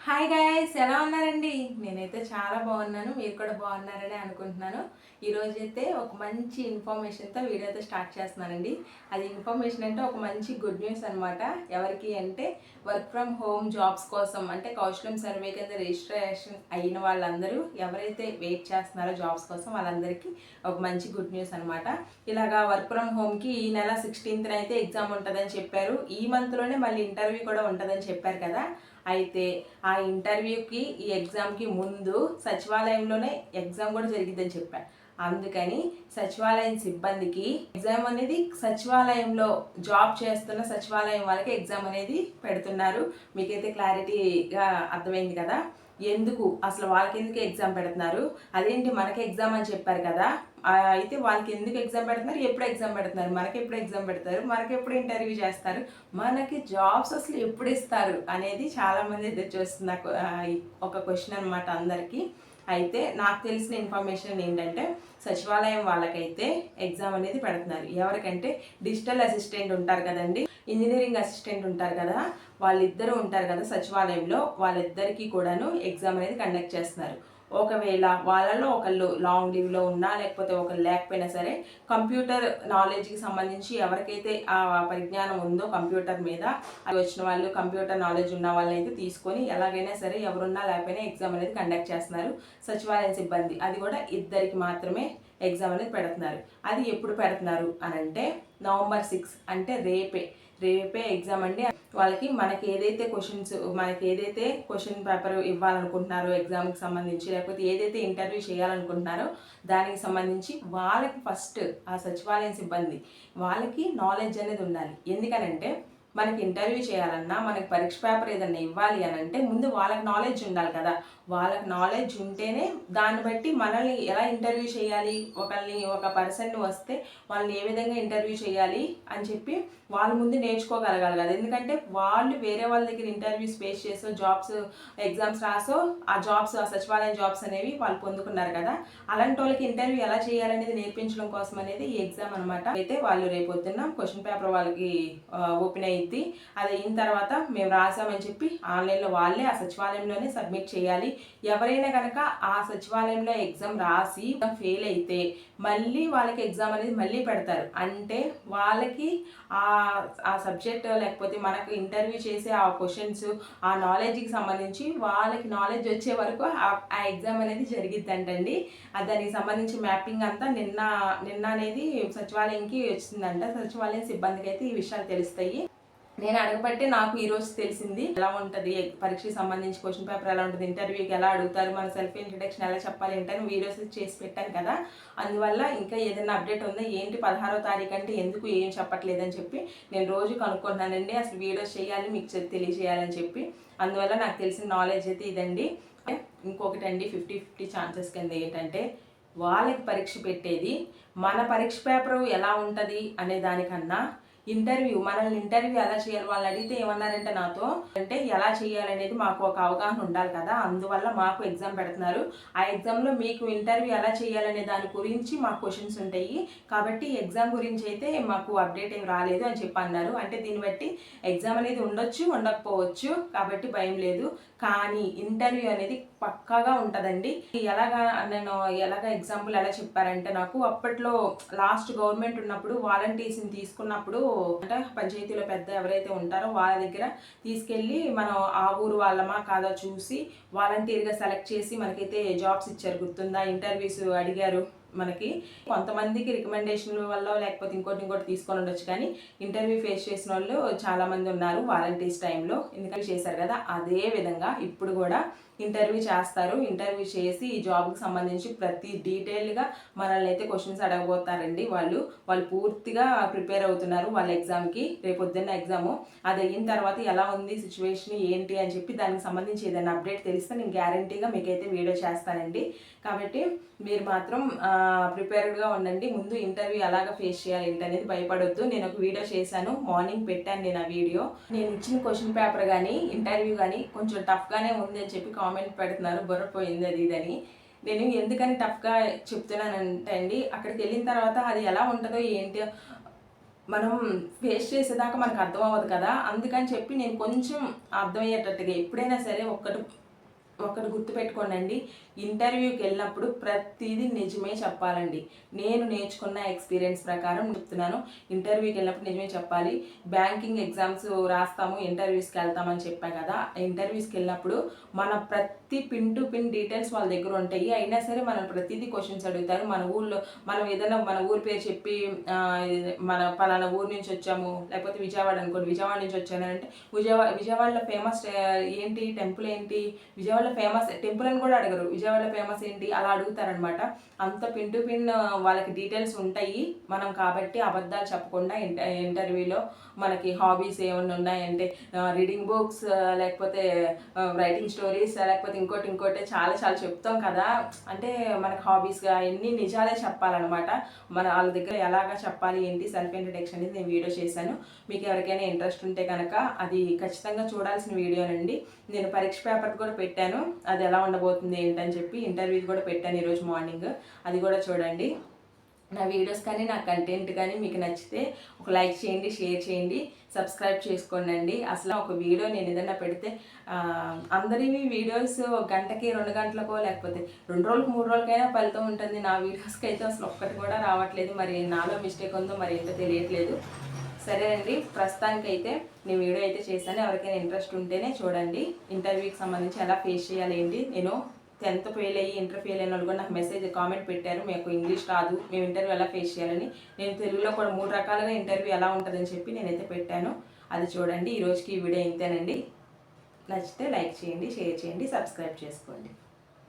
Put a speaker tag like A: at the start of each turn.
A: Hi guys, ఎలా ఉన్నారండి? నేనైతే చాలా బాగున్నాను. మీరు కూడా బాగున్నారని అనుకుంటున్నాను. ఈరోజు అయితే ఒక మంచి ఇన్ఫర్మేషన్తో వీడియోతో స్టార్ట్ చేస్తున్నానండి. అది ఇన్ఫర్మేషన్ అంటే ఒక మంచి గుడ్ న్యూస్ అనమాట. ఎవరికి అంటే వర్క్ ఫ్రమ్ హోమ్ జాబ్స్ కోసం అంటే కౌశలం సర్వే కింద రిజిస్ట్రేషన్ అయిన వాళ్ళందరూ ఎవరైతే వెయిట్ చేస్తున్నారో జాబ్స్ కోసం వాళ్ళందరికీ ఒక మంచి గుడ్ న్యూస్ అనమాట. ఇలాగా వర్క్ ఫ్రమ్ హోమ్కి ఈ నెల 16th అయితే ఎగ్జామ్ ఉంటుందని చెప్పారు. ఈ మంత్లోనే మళ్ళీ ఇంటర్వ్యూ కూడా ఉంటుందని చెప్పారు కదా. అయితే ఆ ఇంటర్వ్యూకి ఈ ఎగ్జామ్కి ముందు సచివాలయంలోనే ఎగ్జామ్ కూడా జరిగిద్దని చెప్పారు. అందుకని సచివాలయం సిబ్బందికి ఎగ్జామ్ అనేది సచివాలయంలో జాబ్ చేస్తున్న సచివాలయం వాళ్ళకి ఎగ్జామ్ అనేది పెడుతున్నారు. మీకైతే క్లారిటీగా అర్థమైంది కదా. ఎందుకు అసలు వాళ్ళకి ఎందుకు ఎగ్జామ్ పెడుతున్నారు, అదేంటి మనకి ఎగ్జామ్ అని చెప్పారు కదా. అయితే వాళ్ళకి ఎందుకు ఎగ్జామ్ పెడుతున్నారు, ఎప్పుడు ఎగ్జామ్ పెడుతున్నారు, మనకి ఎప్పుడు ఎగ్జామ్ పెడతారు, మనకి ఎప్పుడు ఇంటర్వ్యూ చేస్తారు, మనకి జాబ్స్ అసలు ఎప్పుడు ఇస్తారు అనేది చాలామంది ఎదురు చూస్తున్న ఒక క్వశ్చన్ అనమాట అందరికీ. అయితే నాకు తెలిసిన ఇన్ఫర్మేషన్ ఏంటంటే సచివాలయం వాళ్ళకైతే ఎగ్జామ్ అనేది పెడుతున్నారు. ఎవరికంటే డిజిటల్ అసిస్టెంట్ ఉంటారు కదండి, ఇంజనీరింగ్ అసిస్టెంట్ ఉంటారు కదా, వాళ్ళిద్దరూ ఉంటారు కదా సచివాలయంలో, వాళ్ళిద్దరికీ కూడాను ఎగ్జామ్ అనేది కండక్ట్ చేస్తున్నారు. ఒకవేళ వాళ్ళలో ఒకళ్ళు లాంగ్ లీవ్లో ఉన్నా లేకపోతే ఒకళ్ళు లేకపోయినా సరే కంప్యూటర్ నాలెడ్జ్కి సంబంధించి ఎవరికైతే ఆ పరిజ్ఞానం ఉందో కంప్యూటర్ మీద అది వచ్చిన వాళ్ళు, కంప్యూటర్ నాలెడ్జ్ ఉన్న వాళ్ళని అయితే తీసుకొని ఎలాగైనా సరే ఎవరున్నా లేకపోయినా ఎగ్జామ్ అనేది కండక్ట్ చేస్తున్నారు సచివాలయం సిబ్బంది. అది కూడా ఇద్దరికి మాత్రమే ఎగ్జామ్ అనేది పెడుతున్నారు. అది ఎప్పుడు పెడుతున్నారు అని అంటే November 6 అంటే రేపే ఎగ్జామ్ అండి. వాళ్ళకి మనకి ఏదైతే క్వశ్చన్ పేపర్ ఇవ్వాలనుకుంటున్నారో ఎగ్జామ్కి సంబంధించి, లేకపోతే ఏదైతే ఇంటర్వ్యూ చేయాలనుకుంటున్నారో దానికి సంబంధించి వాళ్ళకి ఫస్ట్ ఆ సచివాలయం సిబ్బంది వాళ్ళకి నాలెడ్జ్ అనేది ఉండాలి. ఎందుకనంటే మనకి ఇంటర్వ్యూ చేయాలన్నా, మనకి పరీక్ష పేపర్ ఏదన్నా ఇవ్వాలి అని అంటే ముందు వాళ్ళకి నాలెడ్జ్ ఉండాలి కదా. వాళ్ళకి నాలెడ్జ్ ఉంటేనే దాన్ని బట్టి మనల్ని ఎలా ఇంటర్వ్యూ చేయాలి, ఒక పర్సన్ని వస్తే వాళ్ళని ఏ విధంగా ఇంటర్వ్యూ చేయాలి అని చెప్పి వాళ్ళు ముందు నేర్చుకోగలగాలి కదా. ఎందుకంటే వాళ్ళు వేరే వాళ్ళ దగ్గర ఇంటర్వ్యూస్ ఫేస్ చేసో ఎగ్జామ్స్ రాసో ఆ సచివాలయం జాబ్స్ అనేవి వాళ్ళు పొందుకున్నారు కదా. అలాంటి వాళ్ళకి ఇంటర్వ్యూ ఎలా చేయాలనేది నేర్పించడం కోసం అనేది ఈ ఎగ్జామ్ అనమాట. అయితే వాళ్ళు రేపొద్దున్న క్వశ్చన్ పేపర్ వాళ్ళకి ఓపెన్ అయ్యింది. అది అయిన తర్వాత మేము రాసామని చెప్పి ఆన్లైన్లో వాళ్ళే ఆ సచివాలయంలోనే సబ్మిట్ చేయాలి. ఎవరైనా కనుక ఆ సచివాలయంలో ఎగ్జామ్ రాసి ఫెయిల్ అయితే మళ్ళీ వాళ్ళకి ఎగ్జామ్ అనేది మళ్ళీ పెడతారు. అంటే వాళ్ళకి ఆ సబ్జెక్ట్ లేకపోతే మనకు ఇంటర్వ్యూ చేసే ఆ క్వశ్చన్స్ ఆ నాలెడ్జ్కి సంబంధించి వాళ్ళకి నాలెడ్జ్ వచ్చే వరకు ఆ ఎగ్జామ్ అనేది జరిగిద్దంటండి. దానికి సంబంధించి మ్యాపింగ్ అంతా నిన్న అనేది సచివాలయంకి వచ్చిందంట. సచివాలయం సిబ్బందికి అయితే ఈ విషయాలు తెలుస్తాయి. నేను అడగబట్టి నాకు ఈరోజు తెలిసింది ఎలా ఉంటుంది పరీక్షకి సంబంధించి క్వశ్చన్ పేపర్ ఎలా ఉంటుంది, ఇంటర్వ్యూకి ఎలా అడుగుతారు, మన సెల్ఫ్ ఇంట్రడక్షన్ ఎలా చెప్పాలి ఏంటని వీడియోస్ చేసి పెట్టాను కదా. అందువల్ల ఇంకా ఏదైనా అప్డేట్ ఉందా ఏంటి 16వ తారీఖు అంటే ఎందుకు ఏం చెప్పట్లేదని చెప్పి నేను రోజు కనుక్కుంటున్నానండి. అసలు వీడియోస్ చేయాలి, మీకు తెలియజేయాలని చెప్పి. అందువల్ల నాకు తెలిసిన నాలెడ్జ్ అయితే ఇదండి. ఇంకొకటి అండి, 50-50 ఛాన్సెస్ కింద ఏంటంటే వాళ్ళకి పరీక్ష పెట్టేది మన పరీక్ష పేపర్ ఎలా ఉంటుంది అనే దానికన్నా మనల్ని ఇంటర్వ్యూ ఎలా చేయాలి, వాళ్ళని అడిగితే ఏమన్నారంటే నాతో అంటే ఎలా చేయాలనేది మాకు ఒక అవగాహన ఉండాలి కదా, అందువల్ల మాకు ఎగ్జామ్ పెడుతున్నారు. ఆ ఎగ్జామ్లో మీకు ఇంటర్వ్యూ ఎలా చేయాలనే దాని గురించి మాకు క్వశ్చన్స్ ఉంటాయి కాబట్టి ఎగ్జామ్ గురించి అయితే మాకు అప్డేట్ ఏం రాలేదు అని చెప్పి అన్నారు. అంటే దీన్ని బట్టి ఎగ్జామ్ అనేది ఉండొచ్చు, ఉండకపోవచ్చు, కాబట్టి భయం లేదు. కానీ ఇంటర్వ్యూ అనేది పక్కాగా ఉంటుందండి. ఎలాగా ఎగ్జాంపుల్ ఎలా చెప్పారంటే నాకు అప్పట్లో లాస్ట్ గవర్నమెంట్ ఉన్నప్పుడు వాలంటీర్స్ని తీసుకున్నప్పుడు అంటే పంచాయతీలో పెద్ద ఎవరైతే ఉంటారో వాళ్ళ దగ్గర తీసుకెళ్ళి మనం ఆ ఊరు వాళ్ళమా కాదా చూసి వాలంటీర్గా సెలెక్ట్ చేసి మనకైతే జాబ్స్ ఇచ్చారు, గుర్తుందా? ఇంటర్వ్యూస్ అడిగారు. మనకి కొంతమందికి రికమెండేషన్ వల్ల లేకపోతే ఇంకోటి తీసుకొని ఉండొచ్చు, కానీ ఇంటర్వ్యూ ఫేస్ చేసిన వాళ్ళు చాలామంది ఉన్నారు వాలంటీర్స్ టైంలో. ఎందుకంటే చేశారు కదా, అదే విధంగా ఇప్పుడు కూడా ఇంటర్వ్యూ చేస్తారు. ఇంటర్వ్యూ చేసి ఈ జాబ్కి సంబంధించి ప్రతి డీటెయిల్గా మనల్ని అయితే క్వశ్చన్స్ అడగబోతారండి. వాళ్ళు పూర్తిగా ప్రిపేర్ అవుతున్నారు వాళ్ళ ఎగ్జామ్కి. రేపొద్దున్న ఎగ్జాము అది అయిన తర్వాత ఎలా ఉంది సిచ్యువేషన్ ఏంటి అని చెప్పి దానికి సంబంధించి ఏదైనా అప్డేట్ తెలిస్తే నేను గ్యారంటీగా మీకైతే వీడియో చేస్తానండి. కాబట్టి మీరు మాత్రం ప్రిపేర్డ్గా ఉండండి. ముందు ఇంటర్వ్యూ ఎలాగ ఫేస్ చేయాలి ఏంటనేది భయపడొద్దు. నేను ఒక వీడియో చేశాను, మార్నింగ్ పెట్టాను నేను ఆ వీడియో. నేను ఇచ్చిన క్వశ్చన్ పేపర్ కానీ ఇంటర్వ్యూ కానీ కొంచెం టఫ్గానే ఉంది అని చెప్పి కామెంట్ పెడుతున్నారు, బుర్రపోయింది అది ఇదని. నేను ఎందుకని టఫ్గా చెప్తున్నానంటే అండి, అక్కడికి వెళ్ళిన తర్వాత అది ఎలా ఉంటుందో ఏంటి మనం ఫేస్ చేసేదాకా మనకు అర్థం అవ్వదు కదా, అందుకని చెప్పి నేను కొంచెం అర్థమయ్యేటట్టుగా ఎప్పుడైనా సరే ఒకటి గుర్తుపెట్టుకోండి, ఇంటర్వ్యూకి వెళ్ళినప్పుడు ప్రతిదీ నిజమే చెప్పాలండి. నేను నేర్చుకున్న ఎక్స్పీరియన్స్ ప్రకారం చెప్తున్నాను. ఇంటర్వ్యూకి వెళ్ళినప్పుడు నిజమే చెప్పాలి. బ్యాంకింగ్ ఎగ్జామ్స్ రాస్తాము, ఇంటర్వ్యూస్కి వెళ్తామని చెప్పా కదా, ఇంటర్వ్యూస్కి వెళ్ళినప్పుడు మన ప్రతి పిన్ టు పిన్ డీటెయిల్స్ వాళ్ళ దగ్గర ఉంటాయి. అయినా సరే మనం ప్రతిదీ క్వశ్చన్స్ అడుగుతారు. మన ఊళ్ళో మనం ఏదైనా మన ఊరి పేరు చెప్పి మన పలానా ఊరు నుంచి వచ్చాము, లేకపోతే విజయవాడ అనుకోండి, విజయవాడ నుంచి వచ్చాను అంటే విజయవాడలో ఫేమస్ ఏంటి, టెంపుల్ ఏంటి, విజయవాడలో ఫేమస్ టెంపుల్ అని కూడా అడగరు, విజయవాడలో ఫేమస్ ఏంటి అలా అడుగుతారనమాట. అంత పిన్ టు పిన్ వాళ్ళకి డీటెయిల్స్ ఉంటాయి. మనం కాబట్టి అబద్ధాలు చెప్పకుండా ఇంటర్వ్యూలో మనకి హాబీస్ ఏమైనా ఉన్నాయంటే రీడింగ్ బుక్స్, లేకపోతే రైటింగ్ స్టోరీస్, లేకపోతే ఇంకోటి చాలా చాలా చెప్తాం కదా, అంటే మనకి హాబీస్గా ఎన్ని నిజాలే చెప్పాలన్నమాట. వాళ్ళ దగ్గర ఎలాగా చెప్పాలి ఏంటి సెల్ఫ్ ఇంట్రడక్షన్ అనేది నేను వీడియో చేశాను. మీకు ఎవరికైనా ఇంట్రెస్ట్ ఉంటే కనుక అది ఖచ్చితంగా చూడాల్సిన వీడియోనండి. నేను పరీక్ష పేపర్ కూడా పెట్టాను, అది ఎలా ఉండబోతుంది ఏంటని చెప్పి ఇంటర్వ్యూ కూడా పెట్టాను ఈరోజు మార్నింగ్, అది కూడా చూడండి. నా వీడియోస్ కానీ నా కంటెంట్ కానీ మీకు నచ్చితే ఒక లైక్ చేయండి, షేర్ చేయండి, సబ్స్క్రైబ్ చేసుకోండి. అసలు ఒక వీడియో నేను ఏదైనా పెడితే అందరివి వీడియోస్ గంటకి 2 గంటలకో లేకపోతే 2 రోజులకు 3 రోజులకైనా ఫలితం ఉంటుంది. నా వీడియోస్కి అయితే అసలు ఒక్కటి కూడా రావట్లేదు. మరి నాలో మిస్టేక్ ఉందో మరి ఏంటో తెలియట్లేదు. సరే అండి, ప్రస్తుతానికైతే నేను వీడియో అయితే చేశాను. ఎవరికైనా ఇంట్రెస్ట్ ఉంటేనే చూడండి. ఇంటర్వ్యూకి సంబంధించి ఎలా ఫేస్ చేయాలి ఏంటి, నేను 10th ఫెయిల్ అయ్యి ఇంటర్ ఫెయిల్ అయిన వాళ్ళు కూడా నాకు మెసేజ్ కామెంట్ పెట్టారు, మీకు ఇంగ్లీష్ రాదు, మేము ఇంటర్వ్యూ ఎలా ఫేస్ చేయాలని. నేను తెలుగులో కూడా 3 రకాలుగా ఇంటర్వ్యూ ఎలా ఉంటుందని చెప్పి నేనైతే పెట్టాను, అది చూడండి. ఈ రోజుకి ఈ వీడియో ఇంతేనండి. నచ్చితే లైక్ చేయండి, షేర్ చేయండి, సబ్స్క్రైబ్ చేసుకోండి.